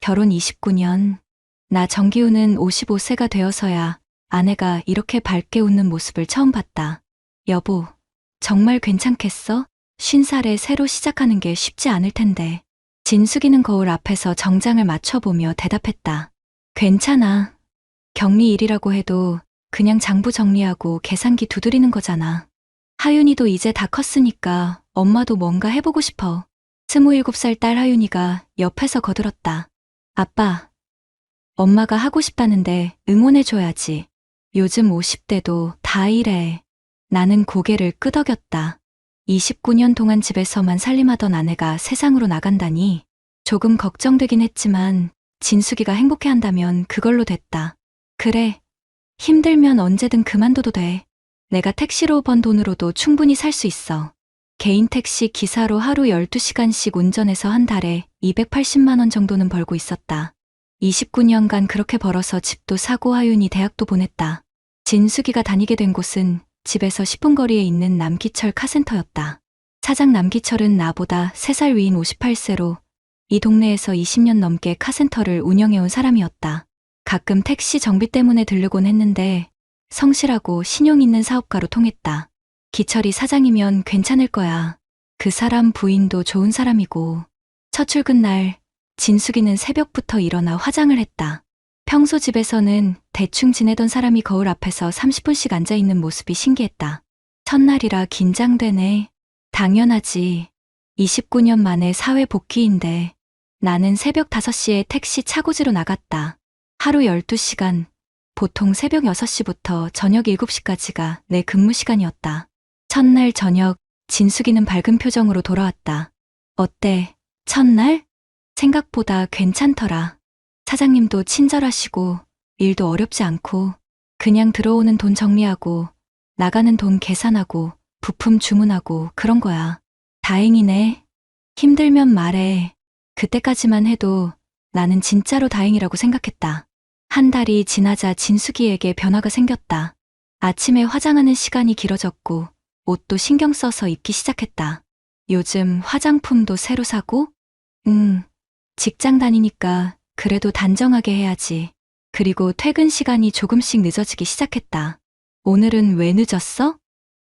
결혼 29년. 나 정기우는 55세가 되어서야 아내가 이렇게 밝게 웃는 모습을 처음 봤다. 여보, 정말 괜찮겠어? 50살에 새로 시작하는 게 쉽지 않을 텐데. 진숙이는 거울 앞에서 정장을 맞춰보며 대답했다. 괜찮아. 격리 일이라고 해도 그냥 장부 정리하고 계산기 두드리는 거잖아. 하윤이도 이제 다 컸으니까 엄마도 뭔가 해보고 싶어. 27살 딸 하윤이가 옆에서 거들었다. 아빠, 엄마가 하고 싶다는데 응원해줘야지. 요즘 50대도 다 이래. 나는 고개를 끄덕였다. 29년 동안 집에서만 살림하던 아내가 세상으로 나간다니 조금 걱정되긴 했지만 진숙이가 행복해한다면 그걸로 됐다. 그래, 힘들면 언제든 그만둬도 돼. 내가 택시로 번 돈으로도 충분히 살 수 있어. 개인 택시 기사로 하루 12시간씩 운전해서 한 달에 280만 원 정도는 벌고 있었다. 29년간 그렇게 벌어서 집도 사고 하윤이 대학도 보냈다. 진숙이가 다니게 된 곳은 집에서 10분 거리에 있는 남기철 카센터였다. 사장 남기철은 나보다 3살 위인 58세로 이 동네에서 20년 넘게 카센터를 운영해온 사람이었다. 가끔 택시 정비 때문에 들르곤 했는데 성실하고 신용 있는 사업가로 통했다. 기철이 사장이면 괜찮을 거야. 그 사람 부인도 좋은 사람이고. 첫 출근 날 진숙이는 새벽부터 일어나 화장을 했다. 평소 집에서는 대충 지내던 사람이 거울 앞에서 30분씩 앉아있는 모습이 신기했다. 첫날이라 긴장되네. 당연하지. 29년 만에 사회 복귀인데. 나는 새벽 5시에 택시 차고지로 나갔다. 하루 12시간, 보통 새벽 6시부터 저녁 7시까지가 내 근무 시간이었다. 첫날 저녁, 진숙이는 밝은 표정으로 돌아왔다. 어때? 첫날? 생각보다 괜찮더라. 사장님도 친절하시고 일도 어렵지 않고 그냥 들어오는 돈 정리하고 나가는 돈 계산하고 부품 주문하고 그런 거야. 다행이네. 힘들면 말해. 그때까지만 해도 나는 진짜로 다행이라고 생각했다. 한 달이 지나자 진숙이에게 변화가 생겼다. 아침에 화장하는 시간이 길어졌고 옷도 신경 써서 입기 시작했다. 요즘 화장품도 새로 사고? 직장 다니니까 그래도 단정하게 해야지. 그리고 퇴근 시간이 조금씩 늦어지기 시작했다. 오늘은 왜 늦었어?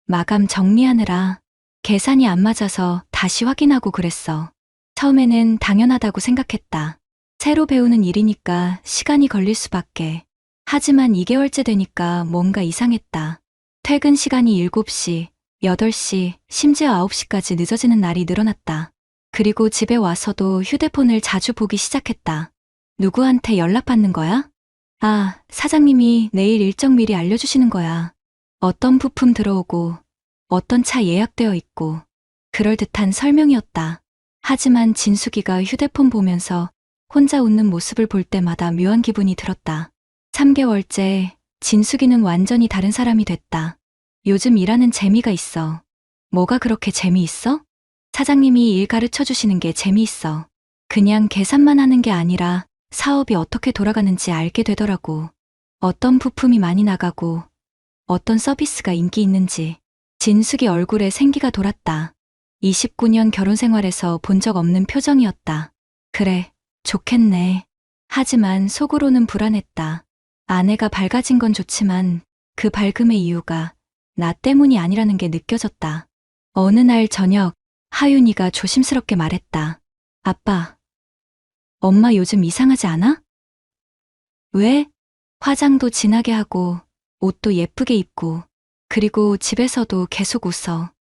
마감 정리하느라. 계산이 안 맞아서 다시 확인하고 그랬어. 처음에는 당연하다고 생각했다. 새로 배우는 일이니까 시간이 걸릴 수밖에. 하지만 2개월째 되니까 뭔가 이상했다. 퇴근 시간이 7시, 8시, 심지어 9시까지 늦어지는 날이 늘어났다. 그리고 집에 와서도 휴대폰을 자주 보기 시작했다. 누구한테 연락받는 거야? 아, 사장님이 내일 일정 미리 알려주시는 거야. 어떤 부품 들어오고, 어떤 차 예약되어 있고, 그럴듯한 설명이었다. 하지만 진숙이가 휴대폰 보면서 혼자 웃는 모습을 볼 때마다 묘한 기분이 들었다. 3개월째 진숙이는 완전히 다른 사람이 됐다. 요즘 일하는 재미가 있어. 뭐가 그렇게 재미있어? 사장님이 일 가르쳐 주시는 게 재미있어. 그냥 계산만 하는 게 아니라 사업이 어떻게 돌아가는지 알게 되더라고. 어떤 부품이 많이 나가고 어떤 서비스가 인기 있는지. 진숙이 얼굴에 생기가 돌았다. 29년 결혼 생활에서 본 적 없는 표정이었다. 그래, 좋겠네. 하지만 속으로는 불안했다. 아내가 밝아진 건 좋지만 그 밝음의 이유가 나 때문이 아니라는 게 느껴졌다. 어느 날 저녁 하윤이가 조심스럽게 말했다. 아빠, 엄마 요즘 이상하지 않아? 왜? 화장도 진하게 하고 옷도 예쁘게 입고 그리고 집에서도 계속 웃어.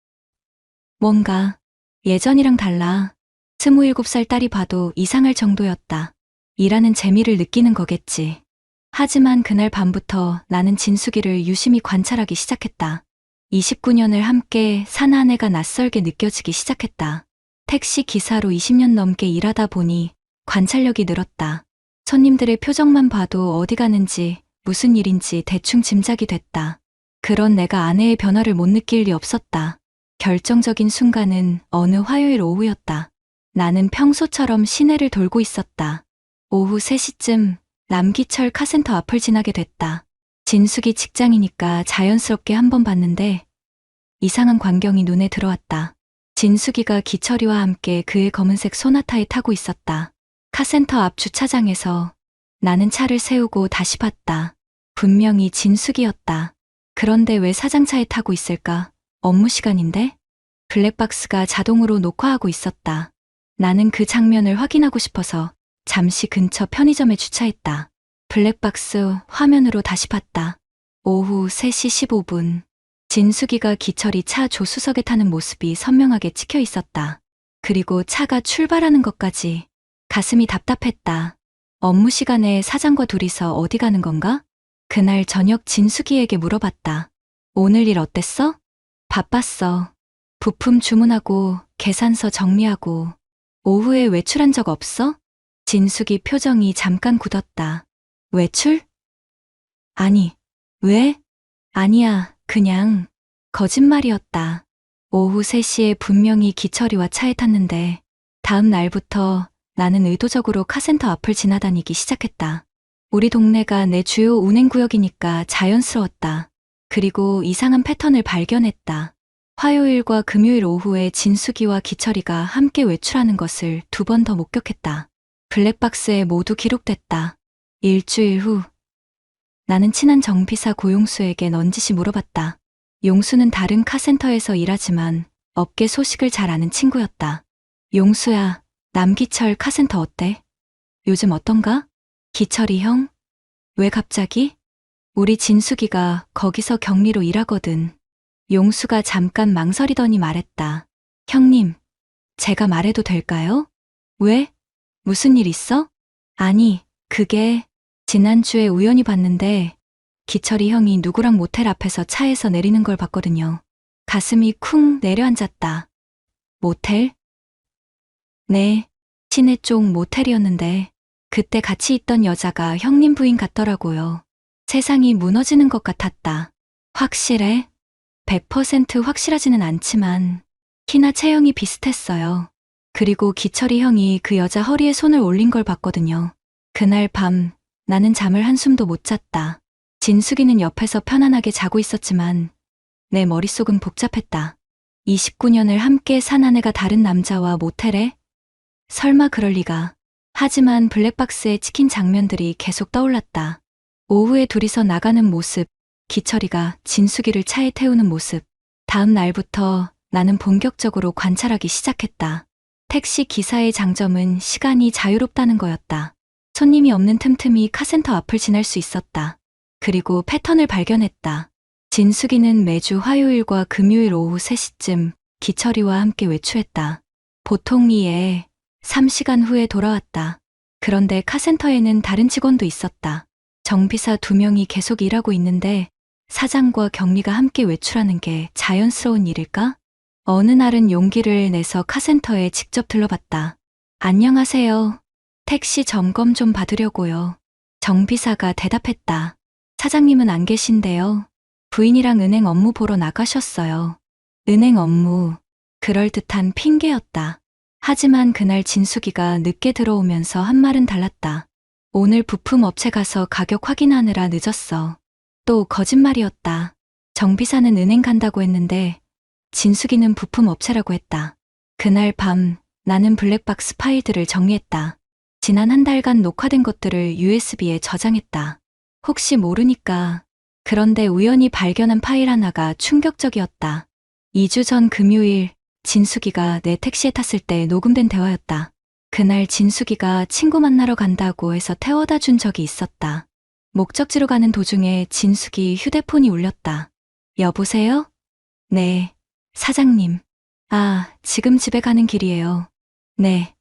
뭔가 예전이랑 달라. 27살 딸이 봐도 이상할 정도였다. 일하는 재미를 느끼는 거겠지. 하지만 그날 밤부터 나는 진숙이를 유심히 관찰하기 시작했다. 29년을 함께 산 아내가 낯설게 느껴지기 시작했다. 택시 기사로 20년 넘게 일하다 보니 관찰력이 늘었다. 손님들의 표정만 봐도 어디 가는지 무슨 일인지 대충 짐작이 됐다. 그런 내가 아내의 변화를 못 느낄 리 없었다. 결정적인 순간은 어느 화요일 오후였다. 나는 평소처럼 시내를 돌고 있었다. 오후 3시쯤 남기철 카센터 앞을 지나게 됐다. 진숙이 직장이니까 자연스럽게 한번 봤는데 이상한 광경이 눈에 들어왔다. 진숙이가 기철이와 함께 그의 검은색 소나타에 타고 있었다. 카센터 앞 주차장에서 나는 차를 세우고 다시 봤다. 분명히 진숙이었다. 그런데 왜 사장차에 타고 있을까? 업무 시간인데? 블랙박스가 자동으로 녹화하고 있었다. 나는 그 장면을 확인하고 싶어서 잠시 근처 편의점에 주차했다. 블랙박스 화면으로 다시 봤다. 오후 3시 15분. 진숙이가 기철이 차 조수석에 타는 모습이 선명하게 찍혀 있었다. 그리고 차가 출발하는 것까지. 가슴이 답답했다. 업무 시간에 사장과 둘이서 어디 가는 건가? 그날 저녁 진숙이에게 물어봤다. 오늘 일 어땠어? 바빴어. 부품 주문하고 계산서 정리하고. 오후에 외출한 적 없어? 진숙이 표정이 잠깐 굳었다. 외출? 아니, 왜? 아니야, 그냥. 거짓말이었다. 오후 3시에 분명히 기철이와 차에 탔는데 다음 날부터 나는 의도적으로 카센터 앞을 지나다니기 시작했다. 우리 동네가 내 주요 운행구역이니까 자연스러웠다. 그리고 이상한 패턴을 발견했다. 화요일과 금요일 오후에 진숙이와 기철이가 함께 외출하는 것을 2번 더 목격했다. 블랙박스에 모두 기록됐다. 일주일 후 나는 친한 정비사 고용수에게 넌지시 물어봤다. 용수는 다른 카센터에서 일하지만 업계 소식을 잘 아는 친구였다. 용수야, 남기철 카센터 어때? 요즘 어떤가? 기철이 형? 왜 갑자기? 우리 진숙이가 거기서 격리로 일하거든. 용수가 잠깐 망설이더니 말했다. 형님, 제가 말해도 될까요? 왜? 무슨 일 있어? 아니, 그게 지난주에 우연히 봤는데 기철이 형이 누구랑 모텔 앞에서 차에서 내리는 걸 봤거든요. 가슴이 쿵 내려앉았다. 모텔? 네, 시내 쪽 모텔이었는데 그때 같이 있던 여자가 형님 부인 같더라고요. 세상이 무너지는 것 같았다. 확실해? 100% 확실하지는 않지만 키나 체형이 비슷했어요. 그리고 기철이 형이 그 여자 허리에 손을 올린 걸 봤거든요. 그날 밤 나는 잠을 한숨도 못 잤다. 진숙이는 옆에서 편안하게 자고 있었지만 내 머릿속은 복잡했다. 29년을 함께 산 아내가 다른 남자와 모텔에? 설마 그럴 리가. 하지만 블랙박스에 찍힌 장면들이 계속 떠올랐다. 오후에 둘이서 나가는 모습, 기철이가 진숙이를 차에 태우는 모습. 다음 날부터 나는 본격적으로 관찰하기 시작했다. 택시 기사의 장점은 시간이 자유롭다는 거였다. 손님이 없는 틈틈이 카센터 앞을 지날 수 있었다. 그리고 패턴을 발견했다. 진숙이는 매주 화요일과 금요일 오후 3시쯤 기철이와 함께 외출했다. 보통 이에 3시간 후에 돌아왔다. 그런데 카센터에는 다른 직원도 있었다. 정비사 2명이 계속 일하고 있는데 사장과 경리가 함께 외출하는 게 자연스러운 일일까? 어느 날은 용기를 내서 카센터에 직접 들러봤다. 안녕하세요. 택시 점검 좀 받으려고요. 정비사가 대답했다. 사장님은 안 계신데요. 부인이랑 은행 업무 보러 나가셨어요. 은행 업무. 그럴듯한 핑계였다. 하지만 그날 진숙이가 늦게 들어오면서 한 말은 달랐다. 오늘 부품 업체 가서 가격 확인하느라 늦었어. 또 거짓말이었다. 정비사는 은행 간다고 했는데 진숙이는 부품 업체라고 했다. 그날 밤 나는 블랙박스 파일들을 정리했다. 지난 한 달간 녹화된 것들을 USB에 저장했다. 혹시 모르니까. 그런데 우연히 발견한 파일 하나가 충격적이었다. 2주 전 금요일 진숙이가 내 택시에 탔을 때 녹음된 대화였다. 그날 진숙이가 친구 만나러 간다고 해서 태워다 준 적이 있었다. 목적지로 가는 도중에 진숙이 휴대폰이 울렸다. 여보세요? 네, 사장님. 아, 지금 집에 가는 길이에요. 네.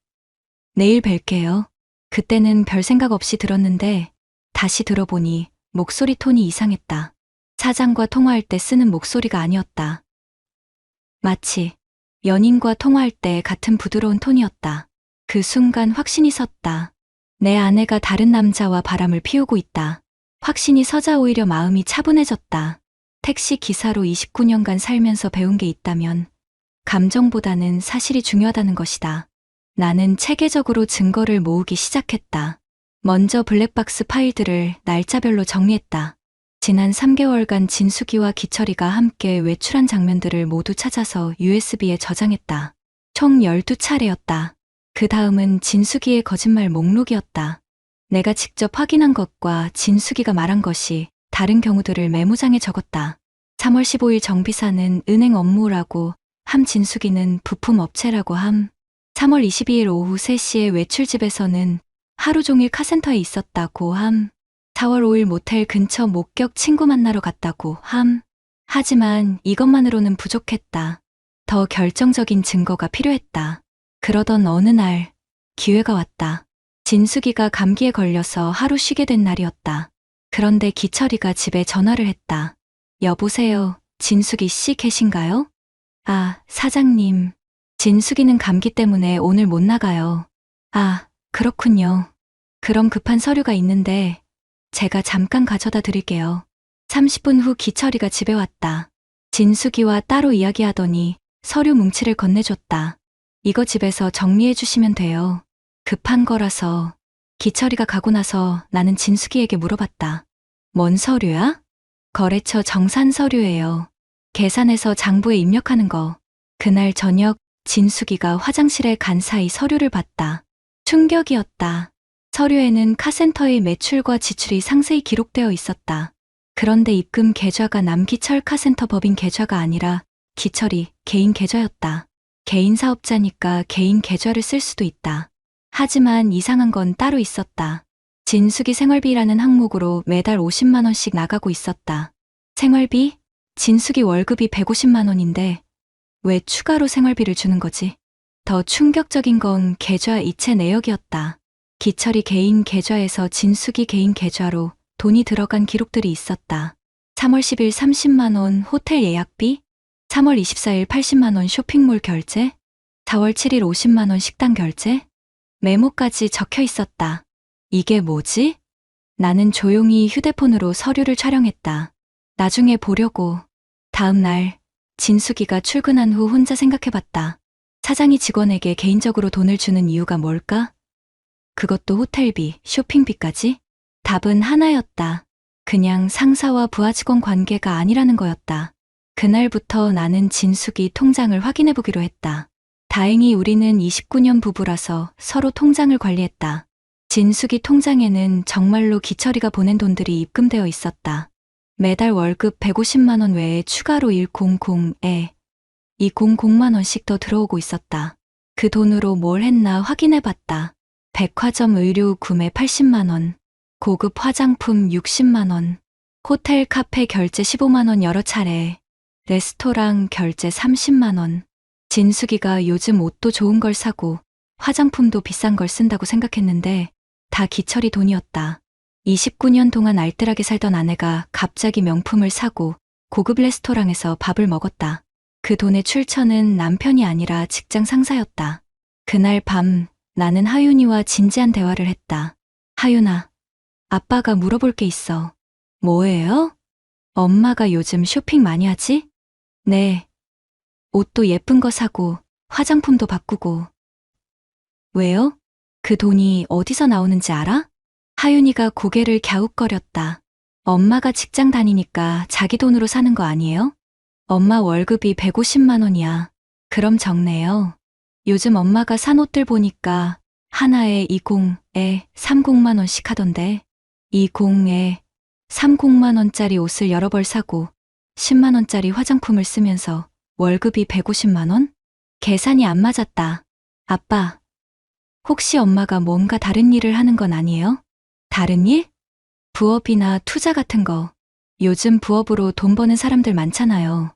내일 뵐게요. 그때는 별 생각 없이 들었는데 다시 들어보니 목소리 톤이 이상했다. 사장과 통화할 때 쓰는 목소리가 아니었다. 마치 연인과 통화할 때 같은 부드러운 톤이었다. 그 순간 확신이 섰다. 내 아내가 다른 남자와 바람을 피우고 있다. 확신이 서자 오히려 마음이 차분해졌다. 택시 기사로 29년간 살면서 배운 게 있다면 감정보다는 사실이 중요하다는 것이다. 나는 체계적으로 증거를 모으기 시작했다. 먼저 블랙박스 파일들을 날짜별로 정리했다. 지난 3개월간 진숙이와 기철이가 함께 외출한 장면들을 모두 찾아서 USB에 저장했다. 총 12차례였다. 그 다음은 진숙이의 거짓말 목록이었다. 내가 직접 확인한 것과 진숙이가 말한 것이 다른 경우들을 메모장에 적었다. 3월 15일 정비사는 은행 업무라고 함, 진숙이는 부품업체라고 함. 3월 22일 오후 3시에 외출집에서는 하루 종일 카센터에 있었다고 함. 4월 5일 모텔 근처 목격 친구 만나러 갔다고 함. 하지만 이것만으로는 부족했다. 더 결정적인 증거가 필요했다. 그러던 어느 날 기회가 왔다. 진숙이가 감기에 걸려서 하루 쉬게 된 날이었다. 그런데 기철이가 집에 전화를 했다. 여보세요, 진숙이 씨 계신가요? 아, 사장님. 진숙이는 감기 때문에 오늘 못 나가요. 아, 그렇군요. 그럼 급한 서류가 있는데 제가 잠깐 가져다 드릴게요. 30분 후 기철이가 집에 왔다. 진숙이와 따로 이야기하더니 서류 뭉치를 건네줬다. 이거 집에서 정리해 주시면 돼요. 급한 거라서. 기철이가 가고 나서 나는 진숙이에게 물어봤다. 뭔 서류야? 거래처 정산 서류예요. 계산해서 장부에 입력하는 거. 그날 저녁 진숙이가 화장실에 간 사이 서류를 봤다. 충격이었다. 서류에는 카센터의 매출과 지출이 상세히 기록되어 있었다. 그런데 입금 계좌가 남기철 카센터 법인 계좌가 아니라 기철이 개인 계좌였다. 개인 사업자니까 개인 계좌를 쓸 수도 있다. 하지만 이상한 건 따로 있었다. 진숙이 생활비라는 항목으로 매달 50만 원씩 나가고 있었다. 생활비? 진숙이 월급이 150만 원인데 왜 추가로 생활비를 주는 거지? 더 충격적인 건 계좌 이체 내역이었다. 기철이 개인 계좌에서 진숙이 개인 계좌로 돈이 들어간 기록들이 있었다. 3월 10일 30만 원 호텔 예약비, 3월 24일 80만 원 쇼핑몰 결제, 4월 7일 50만 원 식당 결제, 메모까지 적혀 있었다. 이게 뭐지? 나는 조용히 휴대폰으로 서류를 촬영했다. 나중에 보려고. 다음 날 진숙이가 출근한 후 혼자 생각해봤다. 사장이 직원에게 개인적으로 돈을 주는 이유가 뭘까? 그것도 호텔비, 쇼핑비까지? 답은 하나였다. 그냥 상사와 부하 직원 관계가 아니라는 거였다. 그날부터 나는 진숙이 통장을 확인해보기로 했다. 다행히 우리는 29년 부부라서 서로 통장을 관리했다. 진숙이 통장에는 정말로 기철이가 보낸 돈들이 입금되어 있었다. 매달 월급 150만 원 외에 추가로 100에 200만 원씩 더 들어오고 있었다. 그 돈으로 뭘 했나 확인해봤다. 백화점 의류 구매 80만 원, 고급 화장품 60만 원, 호텔 카페 결제 15만 원 여러 차례, 레스토랑 결제 30만 원. 진숙이가 요즘 옷도 좋은 걸 사고 화장품도 비싼 걸 쓴다고 생각했는데 다 기철이 돈이었다. 29년 동안 알뜰하게 살던 아내가 갑자기 명품을 사고 고급 레스토랑에서 밥을 먹었다. 그 돈의 출처는 남편이 아니라 직장 상사였다. 그날 밤 나는 하윤이와 진지한 대화를 했다. 하윤아, 아빠가 물어볼 게 있어. 뭐예요? 엄마가 요즘 쇼핑 많이 하지? 네. 옷도 예쁜 거 사고 화장품도 바꾸고. 왜요? 그 돈이 어디서 나오는지 알아? 하윤이가 고개를 갸웃거렸다. 엄마가 직장 다니니까 자기 돈으로 사는 거 아니에요? 엄마 월급이 150만 원이야. 그럼 적네요. 요즘 엄마가 산 옷들 보니까 하나에 20에 30만 원씩 하던데 20에 30만 원짜리 옷을 여러 벌 사고 10만 원짜리 화장품을 쓰면서 월급이 150만 원? 계산이 안 맞았다. 아빠, 혹시 엄마가 뭔가 다른 일을 하는 건 아니에요? 다른 일? 부업이나 투자 같은 거. 요즘 부업으로 돈 버는 사람들 많잖아요.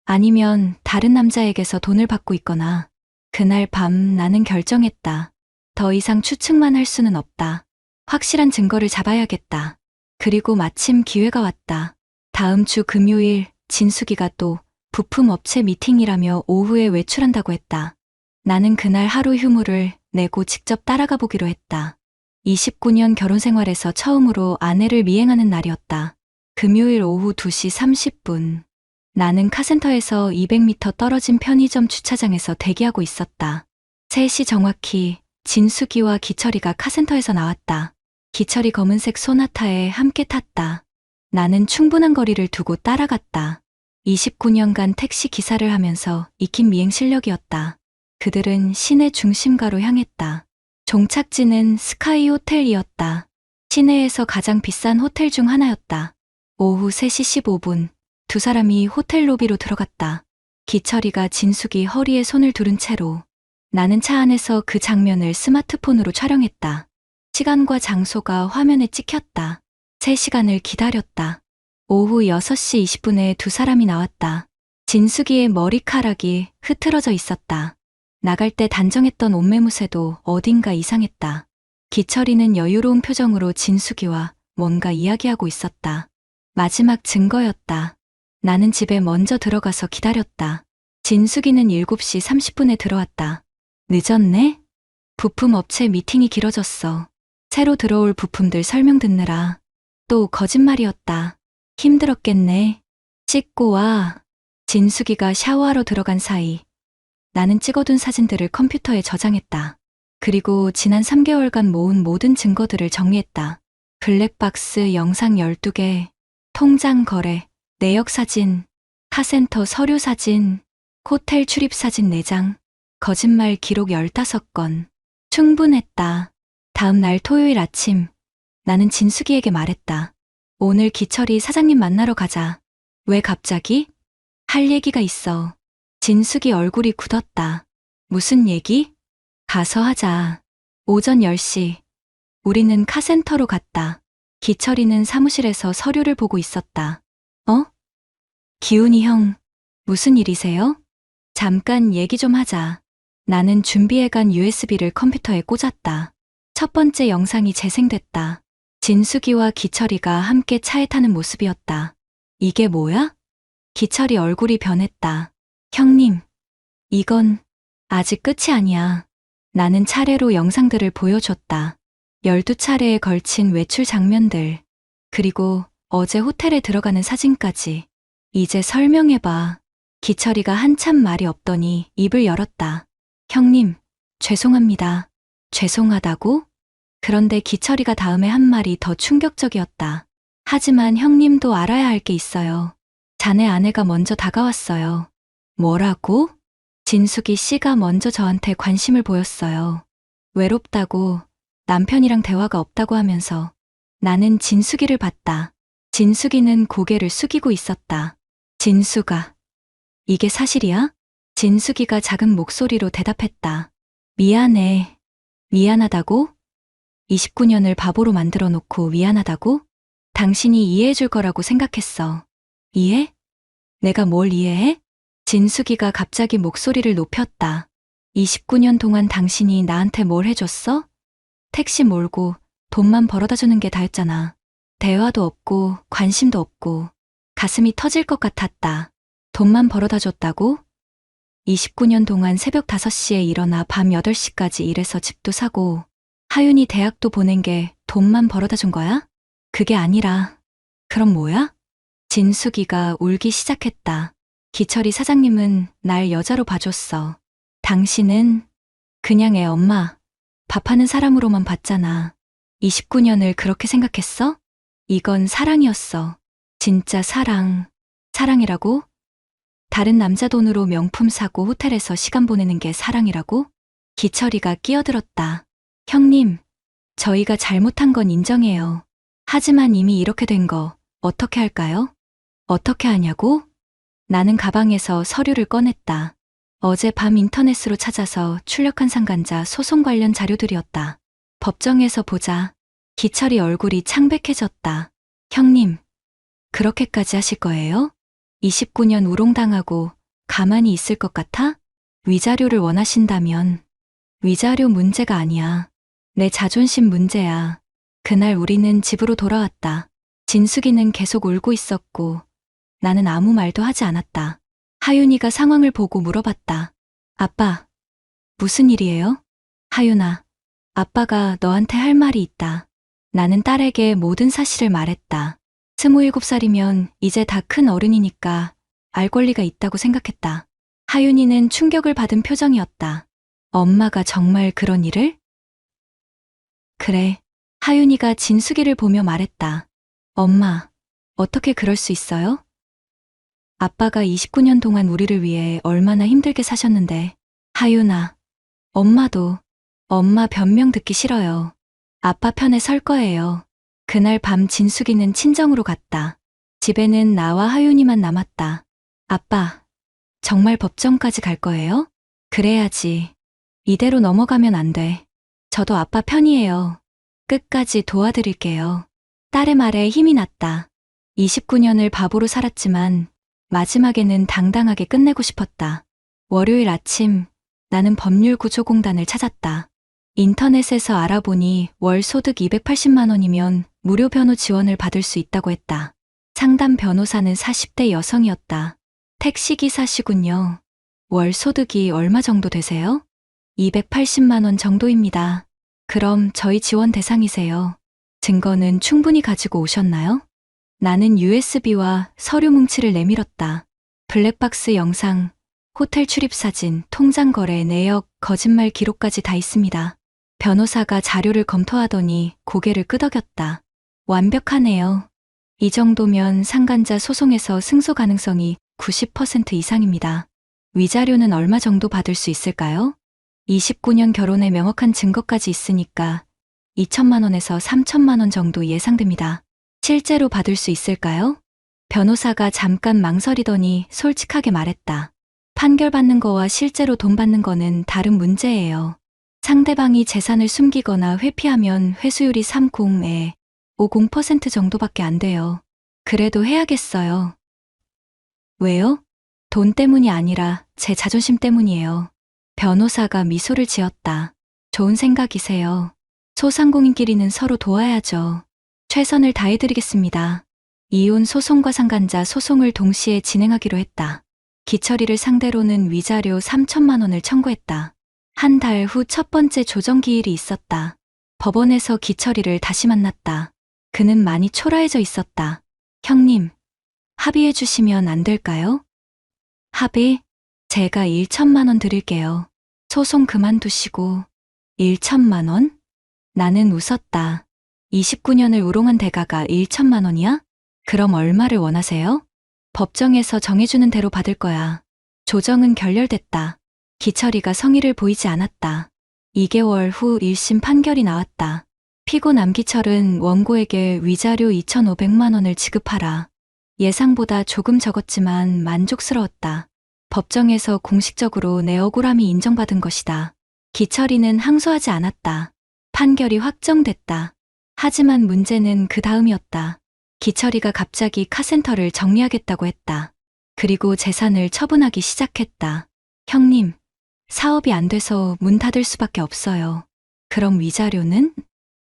아니면 다른 남자에게서 돈을 받고 있거나. 그날 밤 나는 결정했다. 더 이상 추측만 할 수는 없다. 확실한 증거를 잡아야겠다. 그리고 마침 기회가 왔다. 다음 주 금요일 진숙이가 또 부품업체 미팅이라며 오후에 외출한다고 했다. 나는 그날 하루 휴무를 내고 직접 따라가 보기로 했다. 29년 결혼 생활에서 처음으로 아내를 미행하는 날이었다. 금요일 오후 2시 30분. 나는 카센터에서 200m 떨어진 편의점 주차장에서 대기하고 있었다. 3시 정확히 진숙이와 기철이가 카센터에서 나왔다. 기철이 검은색 소나타에 함께 탔다. 나는 충분한 거리를 두고 따라갔다. 29년간 택시 기사를 하면서 익힌 미행 실력이었다. 그들은 시내 중심가로 향했다. 종착지는 스카이 호텔이었다. 시내에서 가장 비싼 호텔 중 하나였다. 오후 3시 15분, 두 사람이 호텔 로비로 들어갔다. 기철이가 진숙이 허리에 손을 두른 채로 나는 차 안에서 그 장면을 스마트폰으로 촬영했다. 시간과 장소가 화면에 찍혔다. 3시간을 기다렸다. 오후 6시 20분에 두 사람이 나왔다. 진숙이의 머리카락이 흐트러져 있었다. 나갈 때 단정했던 옷매무새도 어딘가 이상했다. 기철이는 여유로운 표정으로 진숙이와 뭔가 이야기하고 있었다. 마지막 증거였다. 나는 집에 먼저 들어가서 기다렸다. 진숙이는 7시 30분에 들어왔다. 늦었네? 부품 업체 미팅이 길어졌어. 새로 들어올 부품들 설명 듣느라. 또 거짓말이었다. 힘들었겠네. 씻고 와. 진숙이가 샤워하러 들어간 사이 나는 찍어둔 사진들을 컴퓨터에 저장했다. 그리고 지난 3개월간 모은 모든 증거들을 정리했다. 블랙박스 영상 12개, 통장 거래, 내역 사진, 카센터 서류 사진, 호텔 출입 사진 4장, 거짓말 기록 15건. 충분했다. 다음 날 토요일 아침, 나는 진숙이에게 말했다. 오늘 기철이 사장님 만나러 가자. 왜 갑자기? 할 얘기가 있어. 진숙이 얼굴이 굳었다. 무슨 얘기? 가서 하자. 오전 10시. 우리는 카센터로 갔다. 기철이는 사무실에서 서류를 보고 있었다. 기훈이 형, 무슨 일이세요? 잠깐 얘기 좀 하자. 나는 준비해간 USB를 컴퓨터에 꽂았다. 첫 번째 영상이 재생됐다. 진숙이와 기철이가 함께 차에 타는 모습이었다. 이게 뭐야? 기철이 얼굴이 변했다. 형님, 이건 아직 끝이 아니야. 나는 차례로 영상들을 보여줬다. 12차례에 걸친 외출 장면들, 그리고 어제 호텔에 들어가는 사진까지. 이제 설명해봐. 기철이가 한참 말이 없더니 입을 열었다. 형님, 죄송합니다. 죄송하다고? 그런데 기철이가 다음에 한 말이 더 충격적이었다. 하지만 형님도 알아야 할 게 있어요. 자네 아내가 먼저 다가왔어요. 뭐라고? 진숙이 씨가 먼저 저한테 관심을 보였어요. 외롭다고, 남편이랑 대화가 없다고 하면서. 나는 진숙이를 봤다. 진숙이는 고개를 숙이고 있었다. 진숙아, 이게 사실이야? 진숙이가 작은 목소리로 대답했다. 미안해. 미안하다고? 29년을 바보로 만들어 놓고 미안하다고? 당신이 이해해 줄 거라고 생각했어. 이해? 내가 뭘 이해해? 진숙이가 갑자기 목소리를 높였다. 29년 동안 당신이 나한테 뭘 해줬어? 택시 몰고 돈만 벌어다 주는 게 다였잖아. 대화도 없고 관심도 없고 가슴이 터질 것 같았다. 돈만 벌어다 줬다고? 29년 동안 새벽 5시에 일어나 밤 8시까지 일해서 집도 사고 하윤이 대학도 보낸 게 돈만 벌어다 준 거야? 그게 아니라. 그럼 뭐야? 진숙이가 울기 시작했다. 기철이 사장님은 날 여자로 봐줬어. 당신은 그냥 애 엄마, 밥하는 사람으로만 봤잖아. 29년을 그렇게 생각했어? 이건 사랑이었어. 진짜 사랑. 사랑이라고? 다른 남자 돈으로 명품 사고 호텔에서 시간 보내는 게 사랑이라고? 기철이가 끼어들었다. 형님, 저희가 잘못한 건 인정해요. 하지만 이미 이렇게 된 거 어떻게 할까요? 어떻게 하냐고? 나는 가방에서 서류를 꺼냈다. 어제 밤 인터넷으로 찾아서 출력한 상간자 소송 관련 자료들이었다. 법정에서 보자. 기철이 얼굴이 창백해졌다. 형님, 그렇게까지 하실 거예요? 29년 우롱당하고 가만히 있을 것 같아? 위자료를 원하신다면 위자료 문제가 아니야. 내 자존심 문제야. 그날 우리는 집으로 돌아왔다. 진숙이는 계속 울고 있었고 나는 아무 말도 하지 않았다. 하윤이가 상황을 보고 물어봤다. 아빠, 무슨 일이에요? 하윤아, 아빠가 너한테 할 말이 있다. 나는 딸에게 모든 사실을 말했다. 27살이면 이제 다 큰 어른이니까 알 권리가 있다고 생각했다. 하윤이는 충격을 받은 표정이었다. 엄마가 정말 그런 일을? 그래. 하윤이가 진숙이를 보며 말했다. 엄마, 어떻게 그럴 수 있어요? 아빠가 29년 동안 우리를 위해 얼마나 힘들게 사셨는데. 하윤아, 엄마도, 엄마 변명 듣기 싫어요. 아빠 편에 설 거예요. 그날 밤 진숙이는 친정으로 갔다. 집에는 나와 하윤이만 남았다. 아빠, 정말 법정까지 갈 거예요? 그래야지. 이대로 넘어가면 안 돼. 저도 아빠 편이에요. 끝까지 도와드릴게요. 딸의 말에 힘이 났다. 29년을 바보로 살았지만 마지막에는 당당하게 끝내고 싶었다. 월요일 아침 나는 법률구조공단을 찾았다. 인터넷에서 알아보니 월 소득 280만 원이면 무료 변호 지원을 받을 수 있다고 했다. 상담 변호사는 40대 여성이었다. 택시기사시군요. 월 소득이 얼마 정도 되세요? 280만 원 정도입니다. 그럼 저희 지원 대상이세요. 증거는 충분히 가지고 오셨나요? 나는 USB와 서류 뭉치를 내밀었다. 블랙박스 영상, 호텔 출입 사진, 통장 거래, 내역, 거짓말 기록까지 다 있습니다. 변호사가 자료를 검토하더니 고개를 끄덕였다. 완벽하네요. 이 정도면 상간자 소송에서 승소 가능성이 90% 이상입니다. 위자료는 얼마 정도 받을 수 있을까요? 29년 결혼에 명확한 증거까지 있으니까 2천만 원에서 3천만 원 정도 예상됩니다. 실제로 받을 수 있을까요? 변호사가 잠깐 망설이더니 솔직하게 말했다. 판결 받는 거와 실제로 돈 받는 거는 다른 문제예요. 상대방이 재산을 숨기거나 회피하면 회수율이 30에 50% 정도밖에 안 돼요. 그래도 해야겠어요. 왜요? 돈 때문이 아니라 제 자존심 때문이에요. 변호사가 미소를 지었다. 좋은 생각이세요. 소상공인끼리는 서로 도와야죠. 최선을 다해드리겠습니다. 이혼 소송과 상간자 소송을 동시에 진행하기로 했다. 기철이를 상대로는 위자료 3천만 원을 청구했다. 한 달 후 첫 번째 조정기일이 있었다. 법원에서 기철이를 다시 만났다. 그는 많이 초라해져 있었다. 형님, 합의해 주시면 안 될까요? 합의? 제가 1천만 원 드릴게요. 소송 그만두시고 1천만 원? 나는 웃었다. 29년을 우롱한 대가가 1천만 원이야? 그럼 얼마를 원하세요? 법정에서 정해주는 대로 받을 거야. 조정은 결렬됐다. 기철이가 성의를 보이지 않았다. 2개월 후 1심 판결이 나왔다. 피고 남기철은 원고에게 위자료 2,500만 원을 지급하라. 예상보다 조금 적었지만 만족스러웠다. 법정에서 공식적으로 내 억울함이 인정받은 것이다. 기철이는 항소하지 않았다. 판결이 확정됐다. 하지만 문제는 그 다음이었다. 기철이가 갑자기 카센터를 정리하겠다고 했다. 그리고 재산을 처분하기 시작했다. 형님, 사업이 안 돼서 문 닫을 수밖에 없어요. 그럼 위자료는?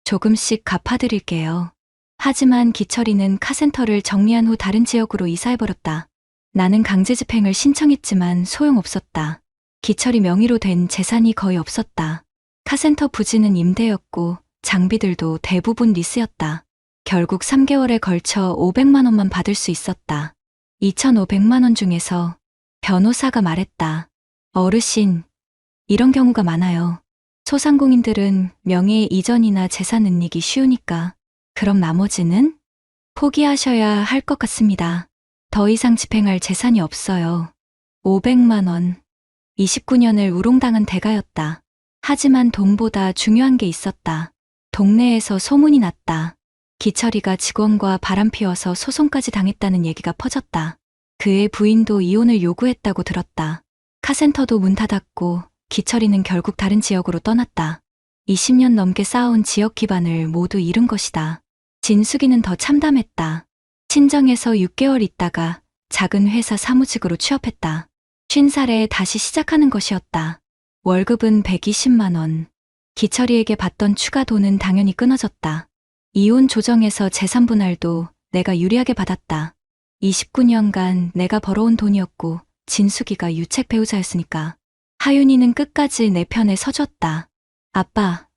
조금씩 갚아드릴게요. 하지만 기철이는 카센터를 정리한 후 다른 지역으로 이사해버렸다. 나는 강제집행을 신청했지만 소용없었다. 기철이 명의로 된 재산이 거의 없었다. 카센터 부지는 임대였고 장비들도 대부분 리스였다. 결국 3개월에 걸쳐 500만 원만 받을 수 있었다. 2,500만 원 중에서 변호사가 말했다. 어르신, 이런 경우가 많아요. 소상공인들은 명예 이전이나 재산 은닉이 쉬우니까. 그럼 나머지는? 포기하셔야 할 것 같습니다. 더 이상 집행할 재산이 없어요. 500만 원. 29년을 우롱당한 대가였다. 하지만 돈보다 중요한 게 있었다. 동네에서 소문이 났다. 기철이가 직원과 바람피워서 소송까지 당했다는 얘기가 퍼졌다. 그의 부인도 이혼을 요구했다고 들었다. 카센터도 문 닫았고 기철이는 결국 다른 지역으로 떠났다. 20년 넘게 쌓아온 지역 기반을 모두 잃은 것이다. 진숙이는 더 참담했다. 친정에서 6개월 있다가 작은 회사 사무직으로 취업했다. 50살에 다시 시작하는 것이었다. 월급은 120만 원. 기철이에게 받던 추가 돈은 당연히 끊어졌다. 이혼 조정에서 재산 분할도 내가 유리하게 받았다. 29년간 내가 벌어온 돈이었고 진숙이가 유책 배우자였으니까. 하윤이는 끝까지 내 편에 서줬다. 아빠,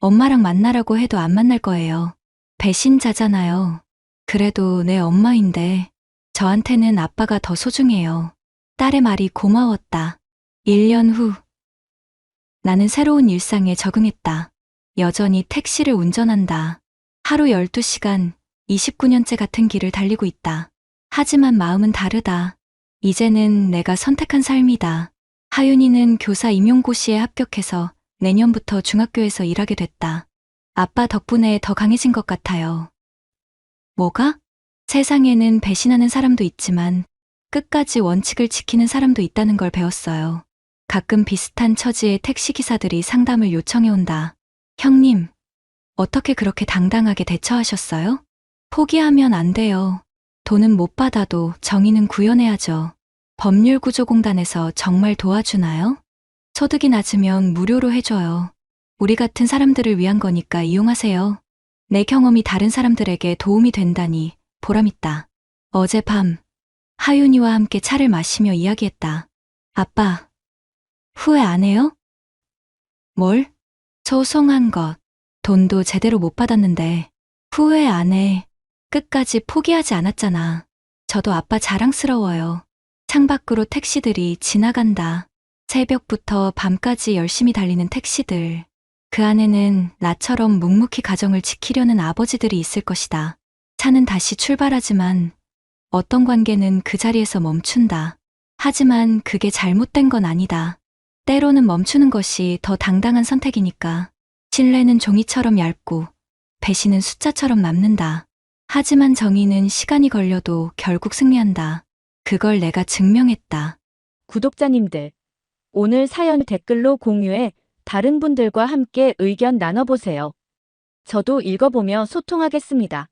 엄마랑 만나라고 해도 안 만날 거예요. 배신자잖아요. 그래도 내 엄마인데 저한테는 아빠가 더 소중해요. 딸의 말이 고마웠다. 1년 후 나는 새로운 일상에 적응했다. 여전히 택시를 운전한다. 하루 12시간, 29년째 같은 길을 달리고 있다. 하지만 마음은 다르다. 이제는 내가 선택한 삶이다. 하윤이는 교사 임용고시에 합격해서 내년부터 중학교에서 일하게 됐다. 아빠 덕분에 더 강해진 것 같아요. 뭐가? 세상에는 배신하는 사람도 있지만 끝까지 원칙을 지키는 사람도 있다는 걸 배웠어요. 가끔 비슷한 처지의 택시기사들이 상담을 요청해 온다. 형님, 어떻게 그렇게 당당하게 대처하셨어요? 포기하면 안 돼요. 돈은 못 받아도 정의는 구현해야죠. 법률구조공단에서 정말 도와주나요? 소득이 낮으면 무료로 해줘요. 우리 같은 사람들을 위한 거니까 이용하세요. 내 경험이 다른 사람들에게 도움이 된다니 보람있다. 어젯밤 하윤이와 함께 차를 마시며 이야기했다. 아빠, 후회 안 해요? 뭘? 소송한 것. 돈도 제대로 못 받았는데 후회 안 해. 끝까지 포기하지 않았잖아. 저도 아빠 자랑스러워요. 창밖으로 택시들이 지나간다. 새벽부터 밤까지 열심히 달리는 택시들. 그 안에는 나처럼 묵묵히 가정을 지키려는 아버지들이 있을 것이다. 차는 다시 출발하지만 어떤 관계는 그 자리에서 멈춘다. 하지만 그게 잘못된 건 아니다. 때로는 멈추는 것이 더 당당한 선택이니까. 신뢰는 종이처럼 얇고 배신은 숫자처럼 남는다. 하지만 정의는 시간이 걸려도 결국 승리한다. 그걸 내가 증명했다. 구독자님들, 오늘 사연 댓글로 공유해 다른 분들과 함께 의견 나눠보세요. 저도 읽어보며 소통하겠습니다.